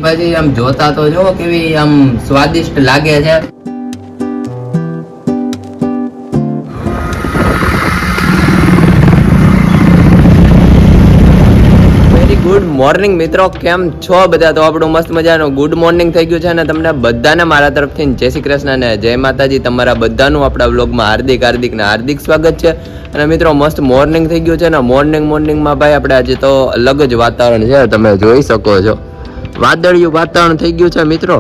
ભાજી આમ જોતા તો જો કેવી આમ સ્વાદિષ્ટ લાગે છે. ગુડ મોર્નિંગ મિત્રો, કેમ છો બધા? તો આપણું મસ્ત મજાનું ગુડ મોર્નિંગ થઈ ગયું છે અને તમને બધાને મારા તરફથી જય શ્રી કૃષ્ણ અને જય માતાજી. તમારા બધાનું આપણા વ્લોગમાં હાર્દિક સ્વાગત છે. અને મિત્રો મસ્ત મોર્નિંગ થઈ ગયું છે ને મોર્નિંગમાં ભાઈ આપણે આજે તો અલગ જ વાતાવરણ છે, તમે જોઈ શકો છો. વાદળિયું વાતાવરણ થઈ ગયું છે મિત્રો.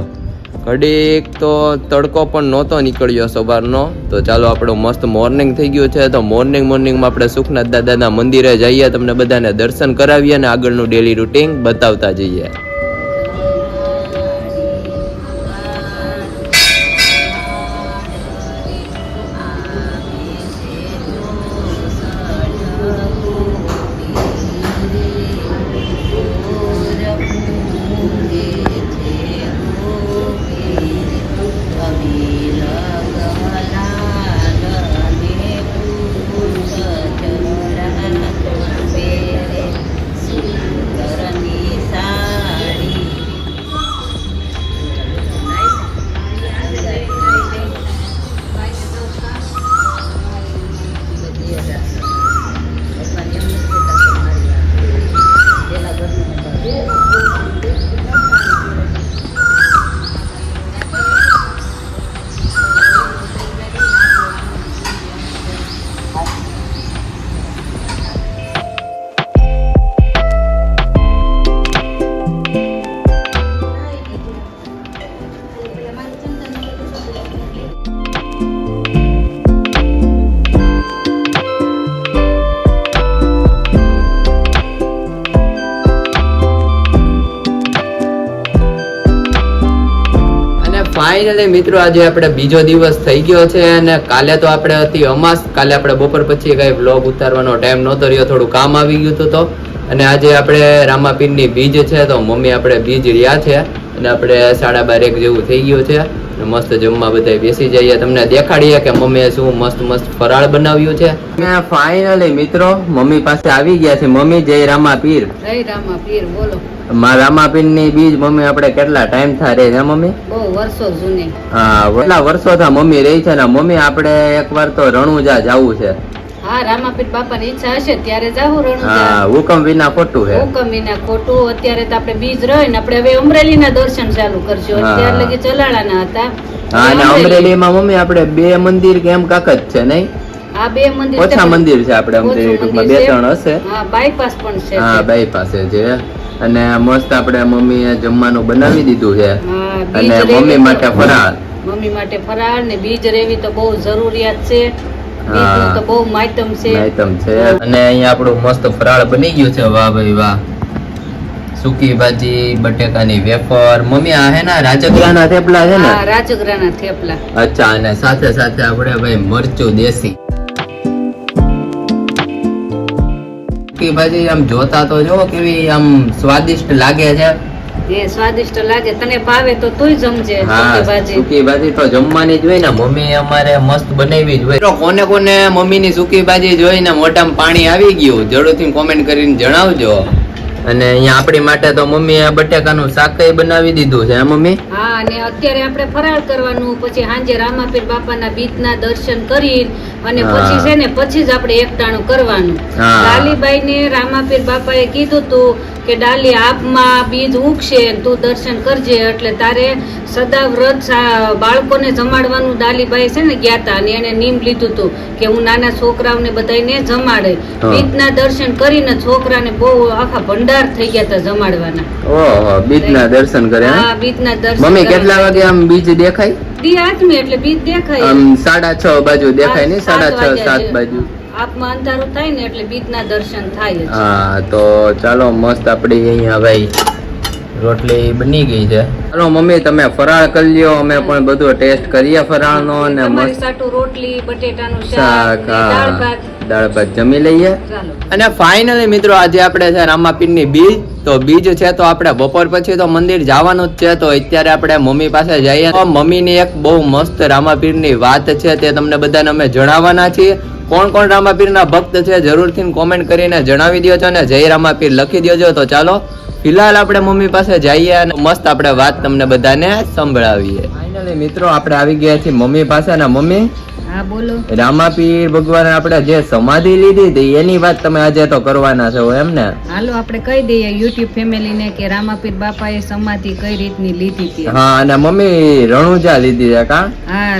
ઘડીક તો તડકો પણ નહોતો નીકળ્યો સવારનો. તો ચાલો આપણું મસ્ત મોર્નિંગ થઈ ગયું છે. તો મોર્નિંગમાં આપણે સુખનાથ દાદાના મંદિરે જઈએ, તમને બધાને દર્શન કરાવીએ અને આગળનું ડેલી રૂટીન બતાવતા જઈએ. ફાઇનલી મિત્રો આજે આપણે બીજો દિવસ થઈ ગયો છે અને કાલે તો આપણે હતી અમાસ. કાલે આપણે બપોર પછી કઈ વ્લોગ ઉતારવાનો ટાઈમ નહોતો રહ્યો, થોડું કામ આવી ગયું હતું. તો અને આજે આપણે રામાપીરની બીજ છે, તો મમ્મી આપણે બીજ રહ્યા છે અને આપણે 12:30 જેવું થઈ ગયું છે. મસ્ત જમવા બધા બેસી જઈએ, તમને દેખાડીએ કે મમ્મીએ શું મસ્ત ફરાળ બનાવ્યું છે. ફાઇનલી મિત્રો મમ્મી પાસે આવી ગયા છે. મમ્મી જય રામાપીર. જય રામાપીર, બોલો. રામાપીર ની બીજ મમ્મી આપણે કેટલા ટાઈમ થા રે છે મમ્મી? બહુ વર્ષો જૂની. હા, કેટલા વર્ષો થા મમ્મી રહી છે ને. મમ્મી આપણે એકવાર તો રણુજા જવું છે. હા, રામાપીર બાપાની ઈચ્છા હશે ત્યારે જાવું રણુજા. હા, હુકમ વિના ખોટું છે. હુકમ વિના ખોટું. અત્યારે તો આપણે બીજ રહી ને આપણે હવે અમરેલીના દર્શન ચાલુ કરશું. અત્યારે લગી ચલાળાના હતા. હા, અને અમરેલીમાં મમ્મી આપણે 2 મંદિર કે એમ કાક જ છે નહીં? આ 2 મંદિર ઓછા મંદિર છે આપણે અમરેલી ટૂંકમાં 2-3 હશે. હા, બાયપાસ પણ છે. હા, બાયપાસ છે. અને મસ્ત આપણે મમ્મીએ જમવાનું બનાવી દીધું છે. અને મમ્મી માટે ફરાળ. મમ્મી માટે ફરાળ ને બીજ રેવી તો બહુ જરૂરિયાત છે. બીજનું તો બહુ માયતમ છે. અને અહીંયા આપણું મસ્ત ફરાળ બની ગયું છે. વાહ ભાઈ વાહ. સૂકી ભાજી, બટેકાની વેફર. મમ્મી આ હે ને રાજગરાના થેપલા છે ને? હા, રાજગરાના થેપલા. અચ્છા, અને સાથે સાથે આપણે ભાઈ મરચું દેશી. સૂકી ભાજી આમ જોતા તો જો કેવી આમ સ્વાદિષ્ટ લાગે છે. એ સ્વાદિષ્ટ લાગે. તને ભાવે તો તુંય જમજે. સૂકી ભાજી તો જમવાની જ હોય ને. મમ્મી અમારે મસ્ત બનાવી જ હોય. કોને મમ્મી ની સૂકી ભાજી જોઈને મોઢામાં પાણી આવી ગયું જરૂરથી કોમેન્ટ કરીને જણાવજો. અને અહીંયા આપણી માટે તો મમ્મીએ બટેકાનું શાક બનાવી દીધું છે મમ્મી. હા, અને અત્યારે આપણે ફરાળ કરવાનું, પછી સાંજે રામાપીર બાપાના બીજના દર્શન કરી અને પછી છે ને પછી જ આપણે એકટાણું કરવાનું. ડાલીબાઈ ને રામાપીર બાપાએ કીધું તું કે ડાલી આપમાં બીજ ઉગશે, તું દર્શન કરજે એટલે તારે સદા વ્રત બાળકોને જમાડવાનું. ડાલીબાઈ છે ને ગયા તા અને એને નીમ લીધું હતું કે હું નાના છોકરાઓને બધાને જમાડે. બીજના દર્શન કરીને છોકરાને બહુ આખા ભંડાર થઈ ગયા હતા જમાડવાના. ઓહો, બીજના દર્શન કરે. હા, બીજના દર્શન. મમ્મી કેટલા વાગે આમ બીજ દેખાય? દી આઠમી એટલે બીજ દેખાય. આમ 6:30 બાજુ દેખાય ને? 6:30 7 બાજુ આપમાં અંધારું થાય ને એટલે બીજના દર્શન થાય. હા, તો ચાલો મસ્ત આપડી અહીંયા ભાઈ રોટલી બની ગઈ છે. ચાલો મમ્મી તમે ફરાળ કરી લ્યો, અમે પણ બધું ટેસ્ટ કરીએ ફરાળનો. અને મસ્ત રોટલી, બટેટાનું શાક, દાળ ભાત જમી લઈએ. અને ફાઇનલી મિત્રો આજે આપણે છે રામાપીરની બીજ. તો બીજ છે તો આપણે બપોર પછી તો મંદિર જવાનું જ છે. તો અત્યારે આપણે મમ્મી પાસે જઈએ. મમ્મીની એક બહુ મસ્ત રામાપીરની વાત છે, તે તમને બધાને અમે જણાવવાના છીએ. કોણ રામાપીરના ભક્ત છે જરૂરથી કોમેન્ટ કરીને જણાવી દો છો અને જય રામાપીર લખી દો. તો ચાલો ફિલહાલ આપણે મમ્મી પાસે જઈએ અને મસ્ત આપણે વાત તમને બધાને સંભળાવીએ. ફાઇનલી મિત્રો આપણે આવી ગયા છીએ મમ્મી પાસે. ને મમ્મી, હા બોલો. રામાપીર ભગવાન આપણે જે સમાધિ લીધી હતી એની વાત તમે આજે તો કરવાના છો એમ ને? હાલો આપણે કહી દઈએ યુટ્યુબ ફેમિલી ને કે રામાપીર બાપાએ સમાધિ કઈ રીતની લીધી હતી. હા, અને મમ્મી રણુજા લીધી છે કા? હા,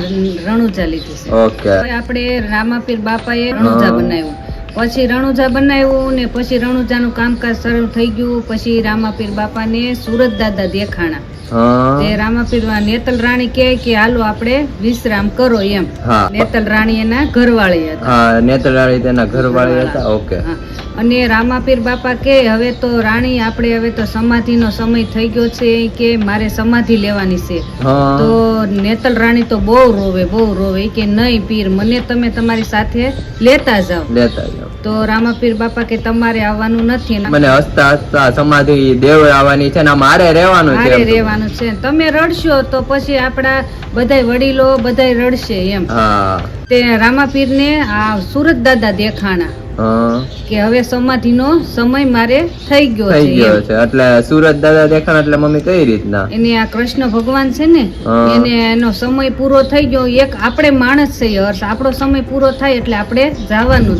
રણુજા લીધી છે. ઓકે. આપણે રામાપીર બાપાએ રણુજા બનાવ્યું, પછી રણુજા બનાવ્યું ને પછી રણુજાનું કામકાજ શરૂ થઈ ગયું. પછી રામાપીર બાપાને સુરત દાદા દેખાણા. તે રામાપીર નેતલ રાણી કે હાલો આપણે વિશ્રામ કરો એમ. નેતલ રાણી એના ઘરવાળી હતા. હા, નેતલ રાણી તેના ઘરવાળી હતા. ઓકે. અને રામાપીર બાપા કે હવે તો રાણી આપણે હવે તો સમાધિનો સમય થઈ ગયો છે કે મારે સમાધિ લેવાની છે. તો નેતલ રાણી તો બહુ રોવે કે નહીં પીર, મને તમે તમારી સાથે લેતા જાઓ. તો રામાપીર બાપા કે તમારે આવવાનું નથી, મને હસતા હસતા સમાધિ દેવ આવવાની છે ને મારે રહેવાનું છે. તમે રડશો તો પછી આપણા બધાય વડીલો બધાય રડશે એમ. તે રામાપીર ને આ સુરત દાદા દેખાણા કે હવે સમાધિનો સમય મારે થઈ ગયો છે. એટલે સુરત દાદા દેખાણા એટલે મમ્મી કઈ રીતના? એને આ કૃષ્ણ ભગવાન છે ને એને એનો સમય પૂરો થઈ ગયો. એક આપણે માણસ છે હર્ષ, આપણો સમય પૂરો થાય એટલે આપણે જવાનું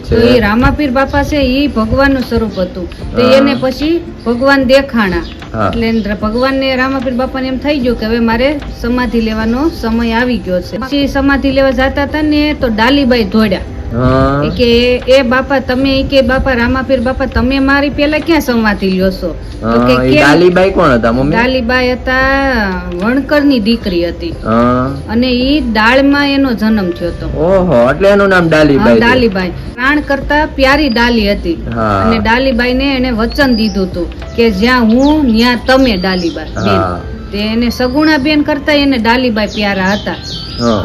છે. તો એ રામાપીર બાપા છે એ ભગવાનનું સ્વરૂપ હતું. તો એને પછી ભગવાન દેખાણા એટલે ભગવાન ને રામાપીર બાપા ને એમ થઈ ગયું કે હવે મારે સમાધિ લેવાનો સમય આવી ગયો છે. પછી સમાધિ લેવા જતા હતા ને તો ડાલીબાઈ દોડ્યા કે એ બાપા તમે કે બાપા રામાપીર બાપા તમે મારી પેલા ક્યાં સમાધિ લ્યો છો? તો કે ડાલીબાઈ કોણ હતા મમ્મી? ડાલીબાઈ હતા વણકર ની દીકરી હતી અને ઈ ડાળમાં એનો જન્મ થયો હતો. ઓહો, એટલે એનું નામ ડાલીબાઈ. ડાલીબાઈ પ્રાણ કરતા પ્યારી ડાલી હતી અને ડાલીબાઈ ને એને વચન દીધું હતું કે જ્યાં હું ત્યાં તમે ડાલીબાઈ. એને સગુણા બેન કરતા એને ડાલીબાઈ પ્યારા હતા.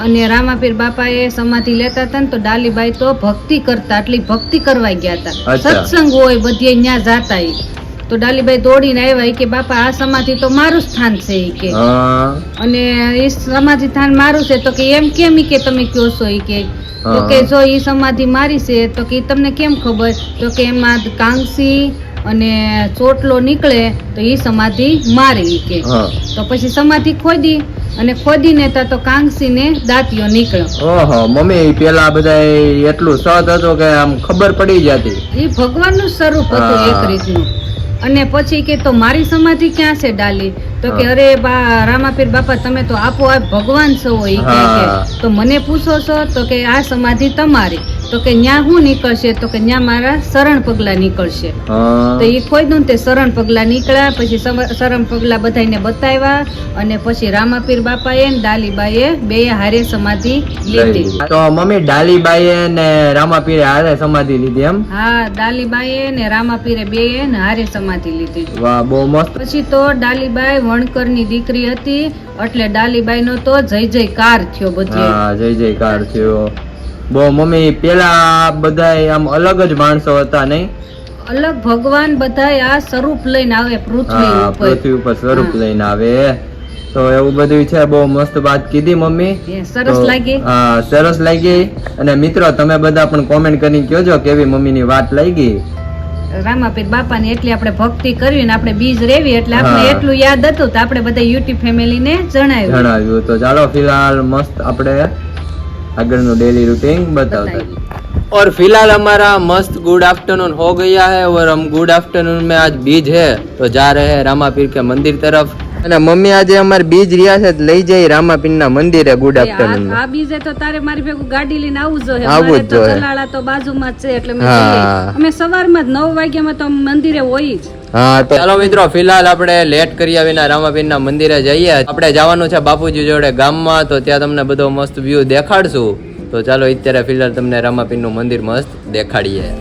અને રામાપીર બાપા એ સમાધિ લેતા હતા ને તો ડાલીબાઈ તો ભક્તિ કરતા, આટલી ભક્તિ કરવા ગયા હતા. સત્સંગ હોય બધે ત્યાં જાતા. તો ડાલીબાઈ દોડીને આવ્યા કે બાપા આ સમાધિ તો મારું સ્થાન છે કે, અને એ સમાધિ સ્થાન મારું છે. તો કે એમ કેમ કે તમે કયો છો? કે તો કે જો ઈ સમાધિ મારી છે તો કે તમને કેમ ખબર? તો કે એમાં કાંસી અને ચોટલો નીકળે તો ઈ સમાધિ મારી કે. તો પછી સમાધિ ખોદી અને ખોદીને તો કાંસી ને દાંતિયો નીકળ્યો. ઓહો મમ્મી, પેલા બધા એટલું સત હતું કે આમ ખબર પડી જતી. એ ભગવાનનું સ્વરૂપ હતું એક રીતનું. અને પછી કે તો મારી સમાધિ ક્યાં છે ડાલી? તો કે અરે રામાપીર બાપા તમે તો આપોઆપ ભગવાન છો કે તો મને પૂછો છો? તો કે આ સમાધિ તમારી. તો કે ન્યા હું નીકળશે? તો કે ન્યા મારા શરણ પગલા નીકળશે. તો એ ખોદ્યું તે શરણ પગલા નીકળ્યા. પછી શરણ પગલા બધાને બતાવ્યા અને પછી રામાપીર બાપાએ ને ડાલીબાઈએ બે હારે સમાધિ લીધી. તો મમ્મી ડાલીબાઈએ ને રામાપીરે હારે સમાધિ લીધી એમ? હા, ડાલીબાઈએ ને રામાપીરે બે ને હારે સમાધિ લીધી. વાહ, બહુ મસ્ત. પછી તો ડાલીબાઈ વણકર ની દીકરી હતી એટલે ડાલીબાઈ નો તો જય જયકાર થયો બધે. જય જયકાર થયો. બહુ મમ્મી, પેલા બધા આમ અલગ જ માણસો હતા નહીં? અલગ ભગવાન બધા આ સ્વરૂપ લઈને આવે પૃથ્વી ઉપર સ્વરૂપ લઈને આવે. તો એવું બધું છે. બહુ મસ્ત વાત કીધી મમ્મી. સરસ લાગી. હા, સરસ લાગી. અને મિત્રો તમે બધા પણ કોમેન્ટ કરીને કહેજો કેવી મમ્મી ની વાત લાગી. રામાપીર બાપા ની એટલી આપણે ભક્તિ કરવી ને આપણે બીજ રેવી એટલે આપણે એટલું યાદ હતું તો આપણે બધા યુટ્યુબ ફેમિલી ને જણાવ્યું. તો ચાલો ફિલહાલ મસ્ત આપણે આગળનું डेली रूटीन बताता और फिलहाल हमारा मस्त गुड आफ्टरनून हो गया है और हम गुड आफ्टरनून में आज बीज है तो जा रहे हैं रामापीर के मंदिर तरफ. અને મમ્મી આજે અમાર બીજ રહ્યા છે લઈ જઈ રામાપીર ના મંદિરે. Good afternoon. આ બીજે તો તારે મારી ભેગું ગાડી લઈને આવવું જોઈએ. અમારે તો કલાળા તો બાજુમાં જ છે એટલે અમે સવારમાં જ 9 વાગ્યામાં તો મંદિરે હોય જ. હા, તો ચાલો મિત્રો ફિલહાલ આપણે લેટ કર્યા વિના રામાપીર ના મંદિરે જઈએ. આપણે જવાનું છે બાપુજી જોડે ગામમાં, તો ત્યાં તમને બધો મસ્ત વ્યૂ દેખાડશું. તો ચાલો અત્યારે ફિલહાલ તમને રામાપીર નું મંદિર મસ્ત દેખાડીએ.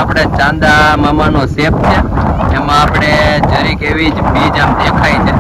આપણે ચાંદા મામાનો શેપ છે, એમાં આપણે જરીક એવી જ બીજ આમ દેખાય છે.